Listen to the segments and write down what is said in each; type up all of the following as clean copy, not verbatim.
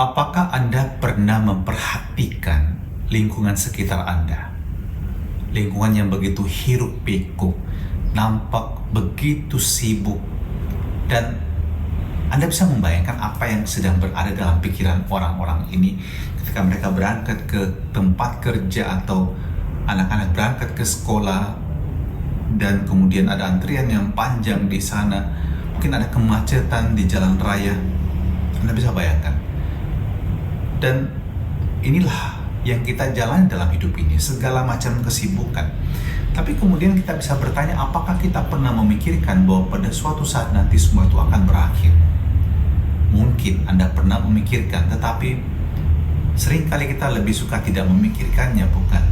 Apakah Anda pernah memperhatikan lingkungan sekitar Anda? Lingkungan yang begitu hiruk pikuk, nampak begitu sibuk, dan Anda bisa membayangkan apa yang sedang berada dalam pikiran orang-orang ini ketika mereka berangkat ke tempat kerja atau anak-anak berangkat ke sekolah, dan kemudian ada antrian yang panjang di sana, mungkin ada kemacetan di jalan raya. Anda bisa bayangkan. Dan inilah yang kita jalani dalam hidup ini, segala macam kesibukan. Tapi kemudian kita bisa bertanya, apakah kita pernah memikirkan bahwa pada suatu saat nanti semua itu akan berakhir? Mungkin Anda pernah memikirkan, tetapi seringkali kita lebih suka tidak memikirkannya, bukan?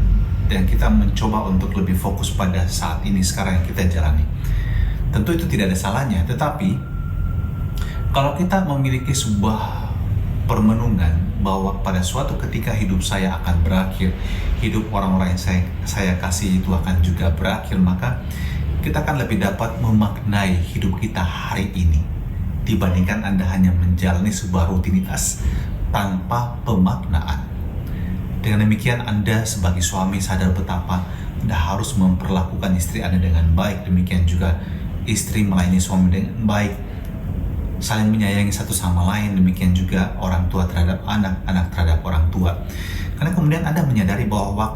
Dan kita mencoba untuk lebih fokus pada saat ini, sekarang yang kita jalani. Tentu itu tidak ada salahnya, tetapi kalau kita memiliki sebuah permenungan bahwa pada suatu ketika hidup saya akan berakhir, hidup orang-orang yang saya kasih itu akan juga berakhir, maka kita akan lebih dapat memaknai hidup kita hari ini dibandingkan Anda hanya menjalani sebuah rutinitas tanpa pemaknaan. Dengan demikian Anda sebagai suami sadar betapa Anda harus memperlakukan istri Anda dengan baik, demikian juga istri melayani suami dengan baik, saling menyayangi satu sama lain, demikian juga orang tua terhadap anak, anak terhadap orang tua. Karena kemudian Anda menyadari bahwa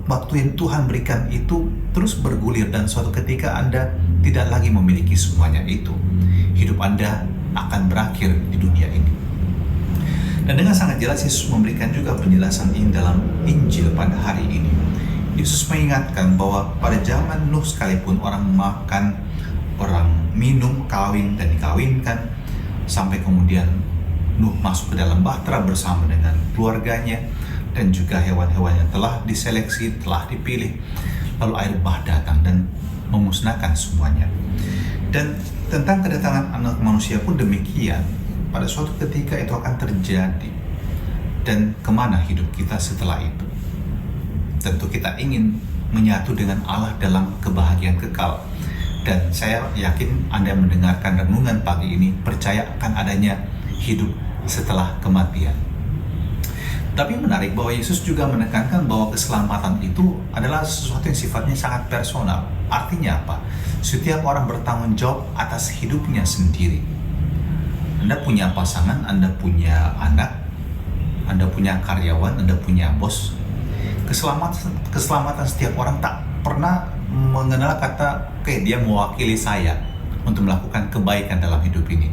waktu yang Tuhan berikan itu terus bergulir, dan suatu ketika Anda tidak lagi memiliki semuanya itu. Hidup Anda akan berakhir di dunia ini. Dan dengan sangat jelas Yesus memberikan juga penjelasan ini dalam Injil pada hari ini. Yesus mengingatkan bahwa pada zaman Nuh sekalipun orang makan, orang minum, kawin dan dikawinkan, sampai kemudian Nuh masuk ke dalam bahtera bersama dengan keluarganya dan juga hewan-hewan yang telah diseleksi, telah dipilih. Lalu air bah datang dan memusnahkan semuanya. Dan tentang kedatangan anak manusia pun demikian. Pada suatu ketika itu akan terjadi. Dan kemana hidup kita setelah itu? Tentu kita ingin menyatu dengan Allah dalam kebahagiaan kekal. Dan saya yakin Anda mendengarkan renungan pagi ini percaya akan adanya hidup setelah kematian. Tapi menarik bahwa Yesus juga menekankan bahwa keselamatan itu adalah sesuatu yang sifatnya sangat personal. Artinya apa? Setiap orang bertanggung jawab atas hidupnya sendiri. Anda punya pasangan, Anda punya anak, Anda punya karyawan, Anda punya bos. Keselamatan setiap orang tak pernah mengenal kata, oke, dia mewakili saya untuk melakukan kebaikan dalam hidup ini.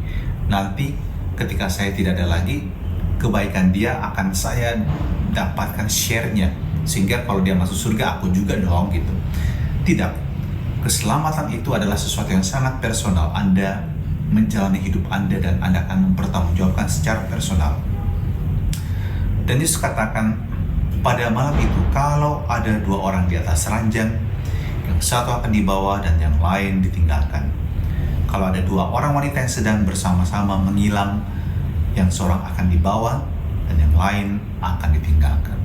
Nanti ketika saya tidak ada lagi, kebaikan dia akan saya dapatkan share-nya, sehingga kalau dia masuk surga, aku juga dong gitu. Tidak. Keselamatan itu adalah sesuatu yang sangat personal. Anda menjalani hidup Anda dan Anda akan mempertanggungjawabkan secara personal. Dan Yesus katakan pada malam itu, kalau ada dua orang di atas ranjang, yang satu akan dibawa dan yang lain ditinggalkan. Kalau ada dua orang wanita yang sedang bersama-sama menghilang, yang seorang akan dibawa dan yang lain akan ditinggalkan.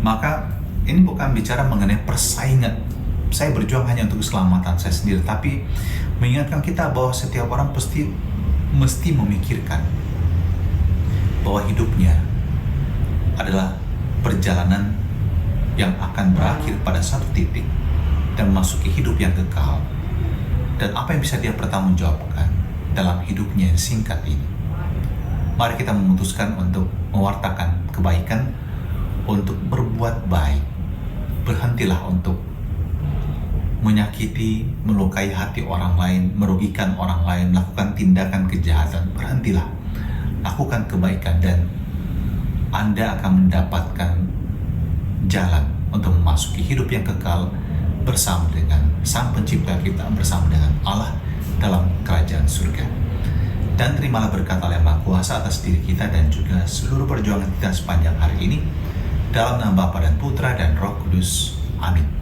Maka ini bukan bicara mengenai persaingan. Saya berjuang hanya untuk keselamatan saya sendiri, tapi mengingatkan kita bahwa setiap orang mesti memikirkan bahwa hidupnya adalah perjalanan yang akan berakhir pada satu titik dan memasuki hidup yang kekal. Dan apa yang bisa dia pertanggungjawabkan dalam hidupnya yang singkat ini. Mari kita memutuskan untuk mewartakan kebaikan, untuk berbuat baik. Berhentilah untuk menyakiti, melukai hati orang lain, merugikan orang lain, melakukan tindakan kejahatan. Berhentilah, lakukan kebaikan dan Anda akan mendapatkan jalan untuk memasuki hidup yang kekal bersama dengan Sang Pencipta kita, bersama dengan Allah dalam kerajaan surga. Dan terimalah berkat Allah yang Maha Kuasa atas diri kita dan juga seluruh perjuangan kita sepanjang hari ini. Dalam nama Bapa dan Putra dan Roh Kudus. Amin.